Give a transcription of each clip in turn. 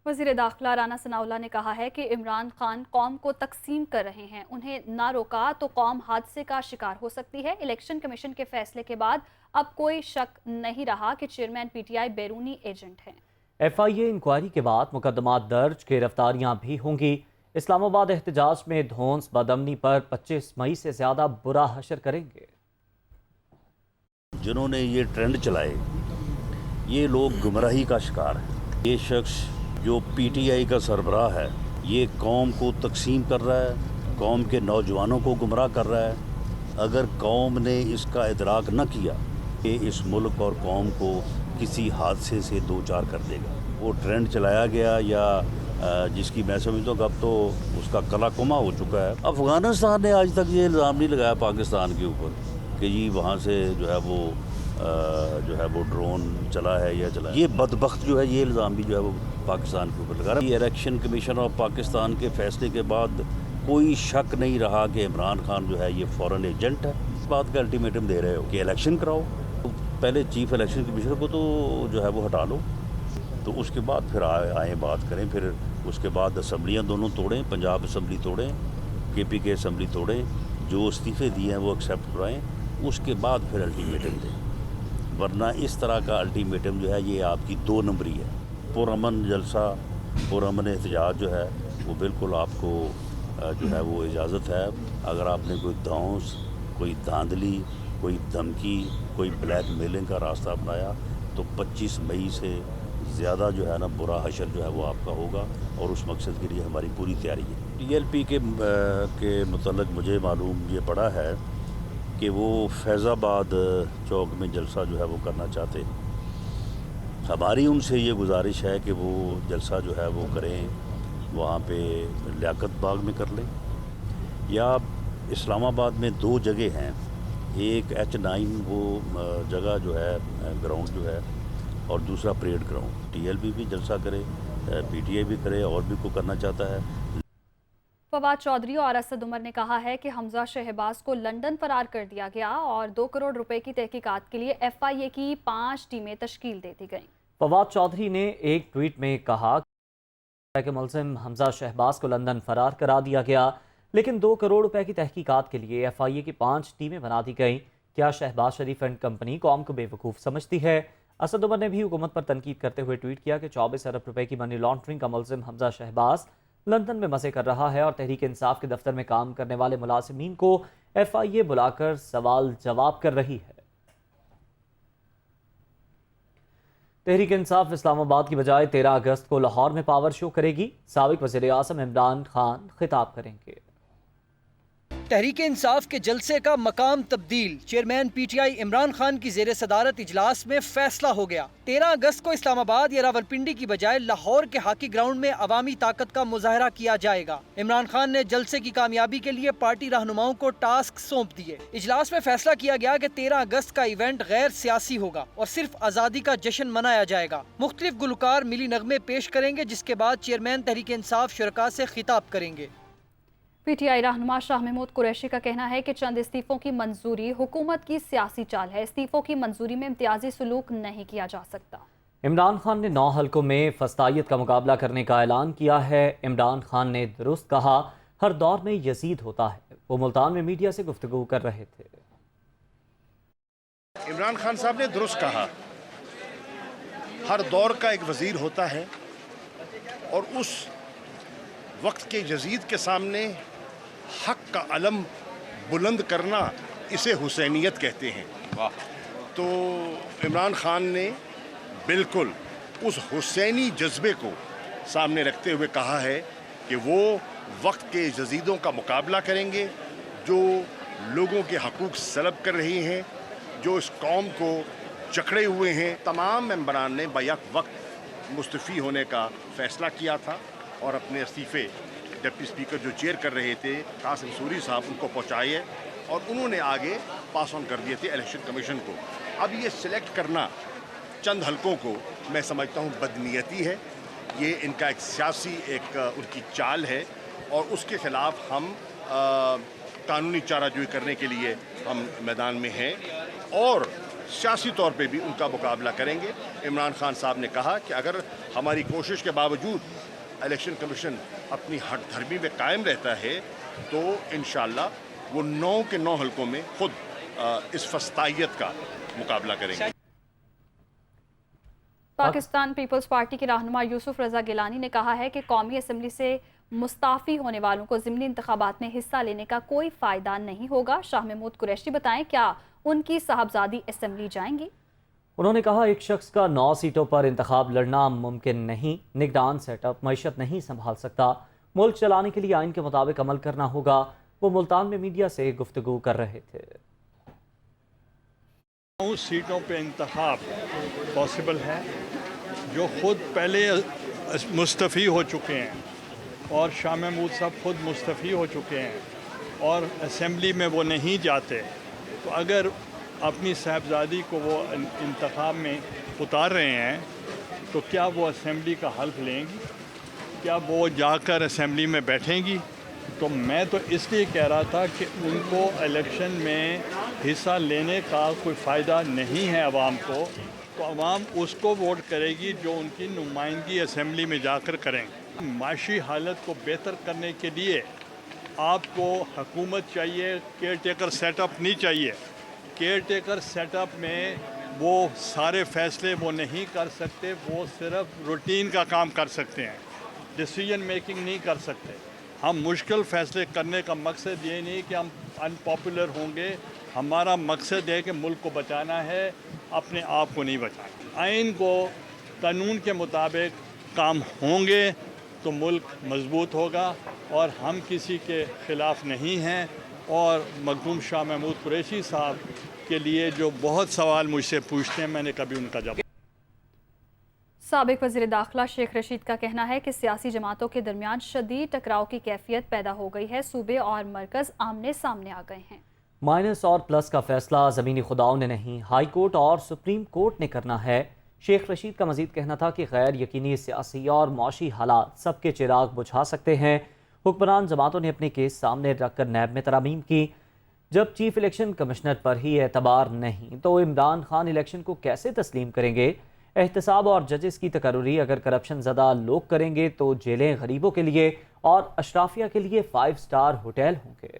وزیر داخلہ رانا ثناءاللہ نے کہا ہے کہ عمران خان قوم کو تقسیم کر رہے ہیں، انہیں نہ روکا تو قوم حادثے کا شکار ہو سکتی ہے۔ الیکشن کمیشن کے فیصلے کے بعد اب کوئی شک نہیں رہا کہ چیئرمین پی ٹی آئی بیرونی ایجنٹ ہیں۔ ایف آئی اے انکوائری کے بعد مقدمات درج، گرفتاریاں بھی ہوں گی۔ اسلام آباد احتجاج میں دھونس بدامنی پر 25 مئی سے زیادہ برا حشر کریں گے۔ جنہوں نے یہ ٹرینڈ چلائے یہ لوگ گمراہی کا شکار ہیں۔ یہ شخص جو پی ٹی آئی کا سربراہ ہے یہ قوم کو تقسیم کر رہا ہے، قوم کے نوجوانوں کو گمراہ کر رہا ہے۔ اگر قوم نے اس کا ادراک نہ کیا کہ اس ملک اور قوم کو کسی حادثے سے دوچار کر دے گا، وہ ٹرینڈ چلایا گیا یا جس کی میں سمجھتا ہوں کہ اب تو اس کا کلا کما ہو چکا ہے۔ افغانستان نے آج تک یہ الزام نہیں لگایا پاکستان کے اوپر کہ جی وہاں سے جو ہے وہ ڈرون چلا ہے یا چلا ہے۔ یہ بدبخت جو ہے یہ الزام بھی جو ہے وہ پاکستان کے اوپر لگا رہا ہے۔ یہ الیکشن کمیشن آف پاکستان کے فیصلے کے بعد کوئی شک نہیں رہا کہ عمران خان جو ہے یہ فورن ایجنٹ ہے۔ اس بات کا الٹیمیٹم دے رہے ہو کہ الیکشن کراؤ، پہلے چیف الیکشن کمیشنر کو تو جو ہے وہ ہٹا لو، تو اس کے بعد پھر آئیں بات کریں۔ پھر اس کے بعد اسمبلیاں دونوں توڑیں، پنجاب اسمبلی توڑیں، کے پی کے اسمبلی توڑیں، جو استعفے دیے ہیں وہ ایکسیپٹ کرائیں، اس کے بعد پھر الٹیمیٹم دیں۔ ورنہ اس طرح کا الٹیمیٹم جو ہے یہ آپ کی 2 نمبری ہے۔ پرامن جلسہ، پرامن احتجاج جو ہے وہ بالکل آپ کو جو ہے وہ اجازت ہے۔ اگر آپ نے کوئی دھونس، کوئی دھاندلی، کوئی دھمکی، کوئی بلیک میلنگ کا راستہ اپنایا تو 25 مئی سے زیادہ جو ہے نا برا حشر جو ہے وہ آپ کا ہوگا، اور اس مقصد کے لیے ہماری پوری تیاری ہے۔ ٹی ایل پی کے متعلق مجھے معلوم یہ پڑا ہے کہ وہ فیض آباد چوک میں جلسہ جو ہے وہ کرنا چاہتے ہیں۔ ہماری ان سے یہ گزارش ہے کہ وہ جلسہ جو ہے وہ کریں وہاں پہ لیاقت باغ میں کر لیں، یا اسلام آباد میں 2 جگہ ہیں، ایک H9 وہ جگہ جو ہے گراؤنڈ جو ہے، اور دوسرا parade ground. T L P بھی جلسہ کرے، پی ٹی آئی بھی کرے، اور بھی کوئی کرنا چاہتا ہے۔ فواد چودھری اور اسد عمر نے کہا ہے کہ حمزہ شہباز کو لندن فرار کر دیا گیا اور 2 کروڑ روپے کی تحقیقات کے لیے ایف آئی اے کی 5 ٹیمیں تشکیل دے دی گئیں۔ فواد چودھری نے ایک ٹویٹ میں کہا کہ ملزم حمزہ شہباز کو لندن فرار کرا دیا گیا، لیکن 2 کروڑ روپے کی تحقیقات کے لیے ایف آئی اے کی 5 ٹیمیں بنا دی گئیں۔ کیا شہباز شریف اینڈ کمپنی قوم کو بے وقوف سمجھتی ہے؟ اسد عمر نے بھی حکومت پر تنقید کرتے ہوئے ٹویٹ کیا کہ 24 ارب روپے کی منی لانڈرنگ کا ملزم حمزہ شہباز لندن میں مزے کر رہا ہے، اور تحریک انصاف کے دفتر میں کام کرنے والے ملازمین کو ایف آئی اے بلا کر سوال جواب کر رہی ہے۔ تحریک انصاف اسلام آباد کی بجائے 13 اگست کو لاہور میں پاور شو کرے گی۔ سابق وزیر اعظم عمران خان خطاب کریں گے۔ تحریک انصاف کے جلسے کا مقام تبدیل، chairman P T I Imran Khan کی زیر صدارت اجلاس میں فیصلہ ہو گیا۔ 13 اگست کو اسلام آباد یا راولپنڈی کی بجائے لاہور کے ہاکی گراؤنڈ میں عوامی طاقت کا مظاہرہ کیا جائے گا۔ عمران خان نے جلسے کی کامیابی کے لیے پارٹی رہنماؤں کو ٹاسک سونپ دیے۔ اجلاس میں فیصلہ کیا گیا کہ 13 اگست کا ایونٹ غیر سیاسی ہوگا اور صرف آزادی کا جشن منایا جائے گا۔ مختلف گلوکار ملی نغمے پیش کریں گے، جس کے بعد چیئرمین تحریک انصاف شرکاء سے خطاب کریں گے۔ پی ٹی آئی رہنما شاہ محمود قریشی کا کہنا ہے کہ چند استعفوں کی منظوری حکومت کی سیاسی چال ہے، استعفوں کی منظوری میں امتیازی سلوک نہیں کیا جا سکتا۔ عمران خان نے 9 حلقوں میں فسطائیت کا مقابلہ کرنے کا اعلان کیا ہے۔ عمران خان نے درست کہا، ہر دور میں یزید ہوتا ہے۔ وہ ملتان میں میڈیا سے گفتگو کر رہے تھے۔ عمران خان صاحب نے درست کہا، ہر دور کا ایک وزیر ہوتا ہے، اور اس وقت کے یزید کے سامنے حق کا علم بلند کرنا اسے حسینیت کہتے ہیں۔ تو عمران خان نے بالکل اس حسینی جذبے کو سامنے رکھتے ہوئے کہا ہے کہ وہ وقت کے یزیدوں کا مقابلہ کریں گے جو لوگوں کے حقوق سلب کر رہی ہیں، جو اس قوم کو جکڑے ہوئے ہیں۔ تمام ممبران نے بیک وقت مستعفی ہونے کا فیصلہ کیا تھا، اور اپنے استعفے ڈپٹی اسپیکر جو چیئر کر رہے تھے قاسم سوری صاحب ان کو پہنچائے، اور انہوں نے آگے پاس آن کر دیے تھے الیکشن کمیشن کو۔ اب یہ سلیکٹ کرنا چند حلقوں کو میں سمجھتا ہوں بدنیتی ہے، یہ ان کا ایک سیاسی ان کی چال ہے، اور اس کے خلاف ہم قانونی چارہ جوئی کرنے کے لیے ہم میدان میں ہیں، اور سیاسی طور پہ بھی ان کا مقابلہ کریں گے۔ عمران خان صاحب نے کہا کہ اگر हमारी कोशिश के बावजूद इलेक्शन कमीशन अपनी हट धर्मी में कायम रहता है तो इंशाअल्लाह वो 9 के 9 हलकों में खुद इस फस्तायत का मुकाबला करेंगे। पाकिस्तान पीपल्स पार्टी के रहनुमा यूसुफ रजा गिलानी ने कहा है कि कौमी असम्बली से मुस्ताफ़ी होने वालों को ज़िमनी इंतखाबात में हिस्सा लेने का कोई फ़ायदा नहीं होगा। शाह महमूद कुरैशी बताएं, क्या उनकी साहबजादी असम्बली जाएंगी? उन्होंने कहा, एक शख्स का 9 सीटों पर इंतखाब लड़ना मुमकिन नहीं। निगरान सेटअप मईशत नहीं संभाल सकता। मुल्क चलाने के लिए आइन के मुताबिक अमल करना होगा। वो मुल्तान में मीडिया से गुफ्तगू कर रहे थे। 9 सीटों पे इंतखाब पॉसिबल है, जो खुद पहले मुस्तफ़ी हो चुके हैं और शाह महमूद साहब खुद मुस्तफ़ी हो चुके हैं और असम्बली में वो नहीं जाते, तो अगर अपनी साहबजादी को वो इंतखाब में उतार रहे हैं तो क्या वो असम्बली का हल्फ लेंगी? क्या वो जाकर असम्बली में बैठेंगी? तो मैं तो इसलिए कह रहा था कि उनको इलेक्शन में हिस्सा लेने का कोई फ़ायदा नहीं है आवाम को, तो आवाम उसको वोट करेगी जो उनकी नुमाइंदगी असम्बली में जाकर करेंगे। माशी हालत को बेहतर करने के लिए आपको हुकूमत चाहिए, केयर टेकर सेटअप नहीं चाहिए। केयर टेकर सेटअप में वो सारे फ़ैसले वो नहीं कर सकते, वो सिर्फ रूटीन का काम कर सकते हैं, डिसीजन मेकिंग नहीं कर सकते। हम मुश्किल फ़ैसले करने का मकसद ये नहीं कि हम अनपॉपुलर होंगे, हमारा मकसद है कि मुल्क को बचाना है, अपने आप को नहीं बचाना। आइन को कानून के मुताबिक काम होंगे तो मुल्क मजबूत होगा और हम किसी के ख़िलाफ़ नहीं हैं। और मखदूम शाह महमूद कुरैशी साहब के लिए जो बहुत सवाल मुझसे पूछते हैं, मैंने कभी उनका जवाब। साबिक वज़ीर दाखिला शेख रशीद का कहना है कि सियासी जमातों के दरमियान शदीद टकराव की कैफियत पैदा हो गई है। सूबे और मरकज़ आमने सामने आ गए हैं। माइनस और प्लस का फैसला ज़मीनी खुदाओं ने नहीं, हाई कोर्ट और सुप्रीम कोर्ट ने करना है। शेख रशीद का मजीद कहना था कि गैर यकीनी सियासी और मुआशी हालात सबके चिराग बुझा सकते हैं। हुक्मरान जमातों ने अपने केस सामने रखकर नैब में तरामीम की। जब चीफ इलेक्शन कमिश्नर पर ही एतबार नहीं तो इमरान खान इलेक्शन को कैसे तस्लीम करेंगे? एहतसाब और जजेस की तकर्री अगर करप्शन ज़दा लोग करेंगे तो जेलें गरीबों के लिए और अशराफिया के लिए 5 स्टार होटल होंगे।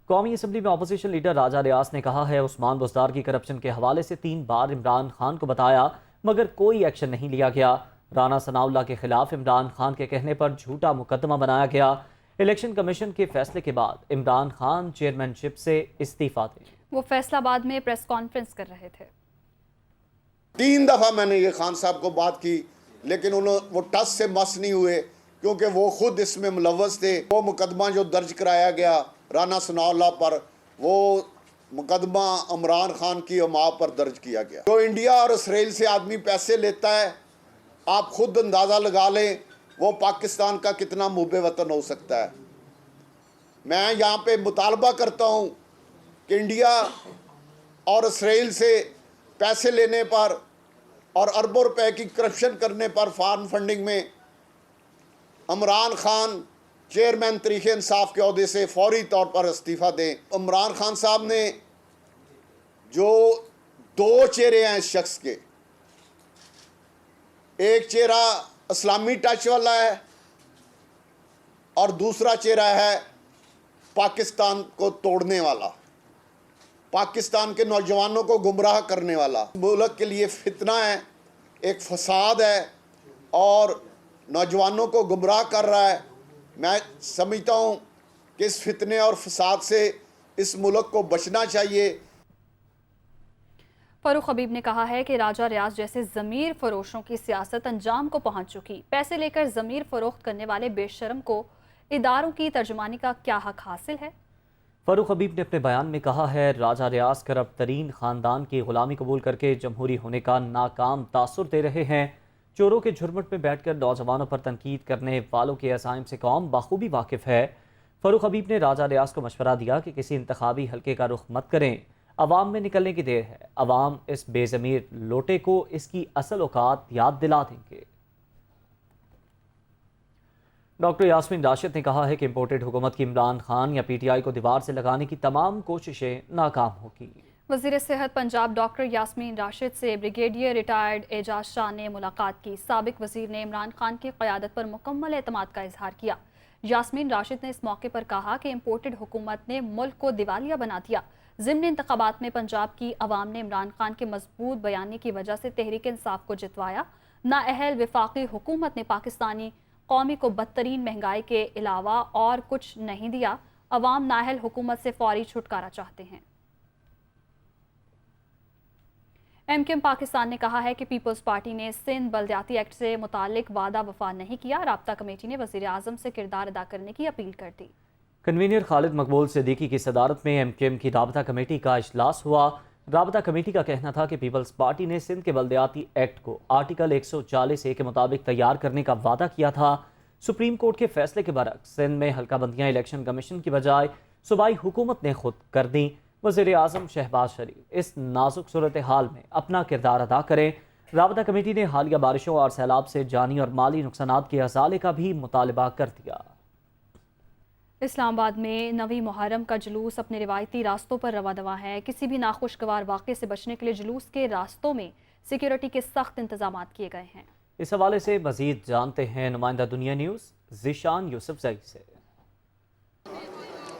कौमी असम्बली में अपोजिशन लीडर राजा रियाज ने कहा है, उस्मान बुज़दार की करप्शन के हवाले से 3 बार इमरान खान को बताया मगर कोई एक्शन नहीं लिया गया। राना सनाउल्लाह के खिलाफ इमरान खान के कहने पर झूठा मुकदमा बनाया गया। इलेक्शन कमीशन के फैसले के बाद इमरान खान चेयरमैनशिप से इस्तीफा दें। वो फैसलाबाद में प्रेस कॉन्फ्रेंस कर रहे थे। 3 दफ़ा मैंने ये खान साहब को बात की लेकिन वो टस से मस नहीं हुए क्योंकि वो खुद इसमें मुलव्वस थे। वो मुकदमा जो दर्ज कराया गया राना सनाउल्लाह पर, वो मुकदमा इमरान खान की माँ पर दर्ज किया गया। जो इंडिया और इसराइल से आदमी पैसे लेता है, आप खुद अंदाज़ा लगा लें वो पाकिस्तान का कितना मुबे वतन हो सकता है। मैं यहाँ पे मुतालबा करता हूँ कि इंडिया और इसराइल से पैसे लेने पर और अरबों रुपए की करप्शन करने पर फॉरेन फंडिंग में इमरान खान चेयरमैन तरीक़े इंसाफ के अहदे से फौरी तौर पर इस्तीफ़ा दें। इमरान खान साहब ने जो 2 चेहरे हैं इस शख्स के, एक चेहरा इस्लामी टच वाला है और दूसरा चेहरा है पाकिस्तान को तोड़ने वाला, पाकिस्तान के नौजवानों को गुमराह करने वाला। मुल्क के लिए फितना है, एक फसाद है और नौजवानों को गुमराह कर रहा है। मैं समझता हूँ कि इस फितने और फसाद से इस मुल्क को बचना चाहिए। फारूक हबीब ने कहा है कि राजा रियाज जैसे ज़मीर फरोशों की सियासत अंजाम को पहुंच चुकी। पैसे लेकर ज़मीर फरोख्त करने वाले बेशरम को इदारों की तर्जुमानी का क्या हक हासिल है? फारूक हबीब ने अपने बयान में कहा है, राजा रियाज करप्ट तरीन ख़ानदान की ग़ुलामी कबूल करके जमहूरी होने का नाकाम तासुर दे रहे हैं। चोरों के झुरमुट में बैठकर नौजवानों पर तनकीद करने वालों के अज़ाइम से कौम बाखूबी वाकिफ़ है। फारूक हबीब ने राजा रियाज को मशवरा दिया कि किसी इंतखाबी हल्के का रुख मत करें, अवाम में निकलने की देर है। अवाम इस बेज़मीर लोटे को इसकी असल औकात याद दिला देंगे। डॉक्टर यास्मीन राशिद ने कहा है कि इम्पोर्टेड हुकूमत की इमरान खान या PTI को दीवार से लगाने की तमाम कोशिशें नाकाम होगी। वज़ीर सेहत पंजाब डॉक्टर यास्मीन राशिद से ब्रिगेडियर रिटायर्ड एजाज शाह ने मुलाकात की। साबिक वज़ीर ने इमरान खान की क़यादत पर मुकम्मल एतमाद का इजहार किया। यास्मीन राशिद ने इस मौके पर कहा कि इम्पोर्टेड हुकूमत ने मुल्क को दिवालिया बना दिया। ज़िम्न इंतखाबात में पंजाब की अवाम ने इमरान खान के मजबूत बयानी की वजह से तहरीक इंसाफ को जितवाया। नाअहल वफाकी हुकूमत ने पाकिस्तानी कौमी को बदतरीन महंगाई के अलावा और कुछ नहीं दिया। अवाम नाअहल हुकूमत से फौरी छुटकारा चाहते हैं। एमकेएम पाकिस्तान ने कहा है कि पीपल्स पार्टी ने सिंध बल्दियाती एक्ट से मुतालिक वादा वफा नहीं किया। राब्ता कमेटी ने वज़ीर आज़म से किरदार अदा करने की अपील कर दी। कन्वीनर खालिद मकबूल सिद्दीकी की सदारत में एमकेएम की राब्ता कमेटी का इजलास हुआ। राब्ता कमेटी का कहना था कि पीपल्स पार्टी ने सिंध के बल्दियाती एक्ट को आर्टिकल 140A के मुताबिक तैयार करने का वादा किया था। सुप्रीम कोर्ट के फैसले के बरक्स सिंध में हल्का बंदियाँ इलेक्शन कमीशन की बजाय सूबाई हुकूमत ने खुद कर दी। वज़ीर आज़म शहबाज शरीफ इस नाजुक सूरत हाल में अपना किरदार अदा करें। राब्ता कमेटी ने हालिया बारिशों और सैलाब से जानी और माली नुकसानात के अज़ाले का भी मुतालबा कर दिया। इस्लामाबाद में नवी मुहर्रम का जुलूस अपने रिवायती रास्तों पर रवा दवा है। किसी भी नाखुशगवार वाक़े से बचने के लिए जुलूस के रास्तों में सिक्योरिटी के सख्त इंतजाम किए गए हैं। इस हवाले से मज़ीद जानते हैं नुमाइंदा दुनिया न्यूज़ ज़ीशान यूसुफजई से।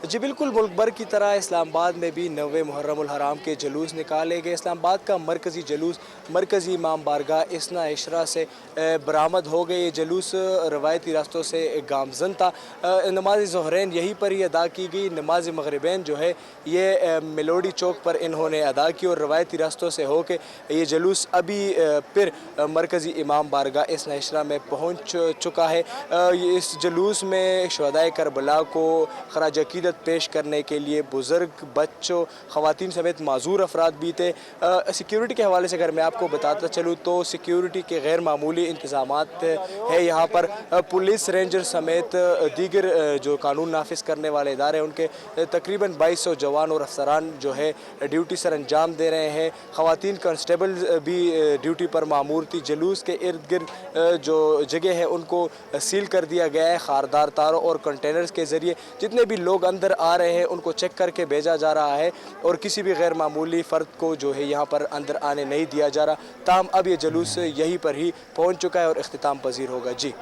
जी बिल्कुल, मुल्क भर की तरह इस्लामाबाद में भी 9वें मुहर्रमुल हराम के जुलूस निकाले गए। इस्लामाबाद का मरकज़ी जुलूस मरकज़ी इमाम बारगाह इस्ना इशरा से बरामद हो गए। ये जुलूस रवायती रास्तों से गामजन था। नमाज ज़ोहरैन यहीं पर ही अदा की गई। नमाज मगरिबैन जो है ये मेलोडी चौक पर इन्होंने अदा की और रवायती रास्तों से हो के ये जुलूस अभी फिर मरकज़ी इमाम बारगाह इस्ना इशरा में पहुँच चुका है। इस जुलूस में शुहदाए करबला को खराज अकीदत पेश करने के लिए बुज़ुर्ग, बच्चों, ख़वातीन समेत माजूर अफराद भी थे। सिक्योरिटी के हवाले से अगर मैं आपको बताता चलूँ तो सिक्योरिटी के गैर मामूली इंतज़ामात है यहाँ पर। पुलिस, रेंजर समेत दीगर जो कानून नाफिज करने वाले इदारे हैं उनके तकरीबन 2200 जवान और अफसरान जो है ड्यूटी सर अंजाम दे रहे हैं। ख़वातीन कांस्टेबल भी ड्यूटी पर मामूर थी। जुलूस के इर्द गिर्द जो जगह है उनको सील कर दिया गया है। खारदार तारों और कंटेनर्स के ज़रिए जितने भी लोग अंदर आ रहे हैं उनको चेक करके भेजा जा रहा है और किसी भी गैर मामूली फ़र्द को जो है यहाँ पर अंदर आने नहीं दिया जा रहा। ताहम अब ये जुलूस यहीं पर ही पहुँच चुका है और इख्तिताम पजीर होगा। जी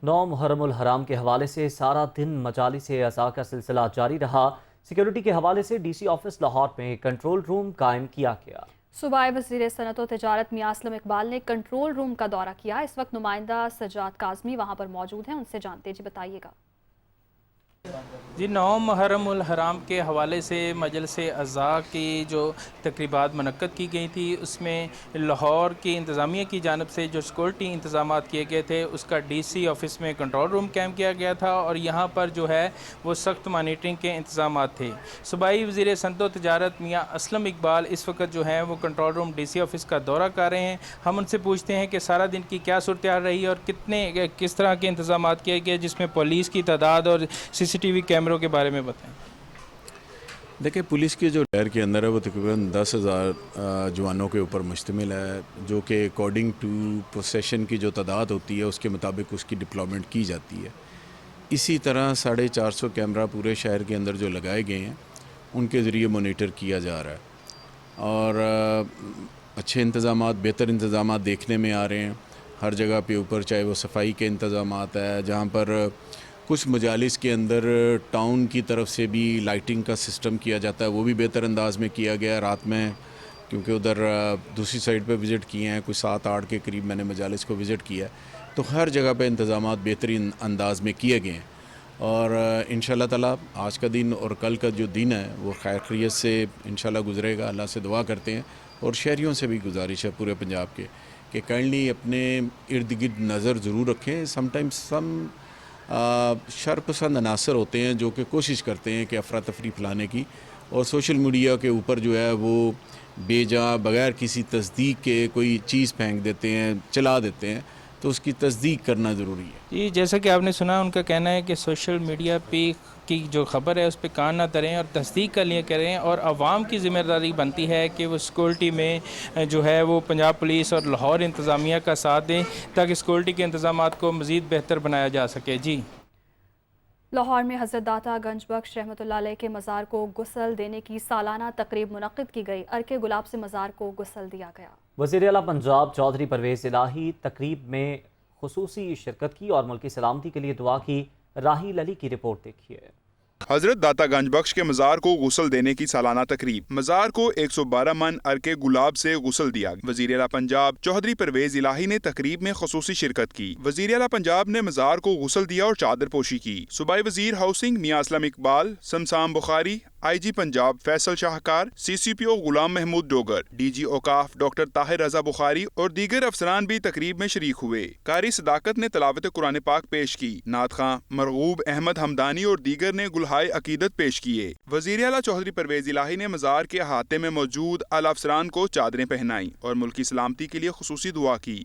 9 मुहर्रमुल हराम के हवाले से सारा दिन मजालिस अज़ा का सिलसिला जारी रहा। सिक्योरिटी के हवाले से DC ऑफिस लाहौर में कंट्रोल रूम कायम किया गया। सूबाई वज़ीर सनअत व तिजारत मियां असलम इकबाल ने कंट्रोल रूम का दौरा किया। इस वक्त नुमाइंदा सज्जाद काज़मी वहाँ पर मौजूद हैं, उनसे जानते जी बताइएगा। जी 9 मुहर्रमुल हराम के हवाले से मजलिस अज़ा की जो तकरीबात मुनक्कद की गई थी उसमें लाहौर की इंतज़ामिया की जानब से जो सिक्योरिटी इंतज़ाम किए गए थे उसका DC ऑफिस में कंट्रोल रूम कायम किया गया था और यहाँ पर जो है वो सख्त मॉनिटरिंग के इंतज़ाम थे। सूबाई वज़ीर सनअत व तिजारत मियां असलम इकबाल इस वक्त जो है वो कंट्रोल रूम DC ऑफिस का दौरा कर रहे हैं। हम उनसे पूछते हैं कि सारा दिन की क्या सूरत हाल रही और किस तरह के इंतज़ाम किए गए, जिसमें पुलिस की तादाद और CCTV कैमरों के बारे में बताएं। देखिए, पुलिस के जो शहर के अंदर है वो तकरीबन 10,000 जवानों के ऊपर मुश्तमिल है, जो कि अकॉर्डिंग टू पोसेशन की जो तादाद होती है उसके मुताबिक उसकी डिप्लॉयमेंट की जाती है। इसी तरह 450 कैमरा पूरे शहर के अंदर जो लगाए गए हैं उनके ज़रिए मोनीटर किया जा रहा है और अच्छे इंतज़ाम, बेहतर इंतज़ाम देखने में आ रहे हैं हर जगह पे ऊपर, चाहे वो सफाई के इंतज़ाम है, जहाँ पर कुछ मजालिस के अंदर टाउन की तरफ से भी लाइटिंग का सिस्टम किया जाता है, वो भी बेहतर अंदाज में किया गया रात में, क्योंकि उधर दूसरी साइड पे विज़िट किए हैं, कुछ 7-8 के करीब मैंने मजालिस को विज़िट किया है, तो हर जगह पे इंतज़ाम बेहतरीन अंदाज में किए गए हैं और इंशाअल्लाह ताला आज का दिन और कल का जो दिन है वो खैर खैरियत से इंशाअल्लाह गुजरेगा। अल्लाह से दुआ करते हैं और शहरियों से भी गुजारिश है पूरे पंजाब के कि काइंडली अपने इर्द गिर्द नज़र ज़रूर रखें। समटाइम्स सम शर पसंद अनासर होते हैं जो कि कोशिश करते हैं कि अफरा तफरी फैलाने की और सोशल मीडिया के ऊपर जो है वो बेजा बग़ैर किसी तस्दीक के कोई चीज़ फेंक देते हैं, चला देते हैं, तो उसकी तस्दीक करना ज़रूरी है। जी जैसा कि आपने सुना, उनका कहना है कि सोशल मीडिया पे की जो ख़बर है उस पर कान ना धरें और तस्दीक कर लिए करें और आवाम की ज़िम्मेदारी बनती है कि वो सिक्योरिटी में जो है वो पंजाब पुलिस और लाहौर इंतज़ामिया का साथ दें ताकि सिक्योरिटी के इंतज़ामात को मज़ीद बेहतर बनाया जा सके। जी لاہور میں حضرت داتا گنج بخش رحمۃ اللہ علیہ کے مزار کو غسل دینے کی سالانہ تقریب منعقد کی گئی۔ ارک گلاب سے مزار کو غسل دیا گیا۔ وزیر اعلیٰ پنجاب چودھری پرویز الہی تقریب میں خصوصی شرکت کی اور ملکی سلامتی کے لیے دعا کی۔ راہیل علی کی رپورٹ دیکھیے۔ حضرت داتا گنج بخش کے مزار کو غسل دینے کی سالانہ تقریب۔ مزار کو 112 من ارک گلاب سے غسل دیا۔ وزیر اعلیٰ پنجاب چودھری پرویز الہی نے تقریب میں خصوصی شرکت کی۔ وزیر اعلیٰ پنجاب نے مزار کو غسل دیا اور چادر پوشی کی۔ صوبائی وزیر ہاؤسنگ میاں اسلم اقبال، سمسام بخاری، آئی جی پنجاب فیصل شاہکار، سی سی پی او غلام محمود ڈوگر، ڈی جی اوقاف ڈاکٹر طاہر رضا بخاری اور دیگر افسران بھی تقریب میں شریک ہوئے۔ قاری صداقت نے تلاوت قرآن پاک پیش کی۔ نعت خواں مرغوب احمد حمدانی اور دیگر نے گلہائے عقیدت پیش کیے۔ وزیر اعلیٰ چودھری پرویز الہی نے مزار کے احاطے میں موجود اعلیٰ افسران کو چادریں پہنائیں اور ملکی سلامتی کے لیے خصوصی دعا کی۔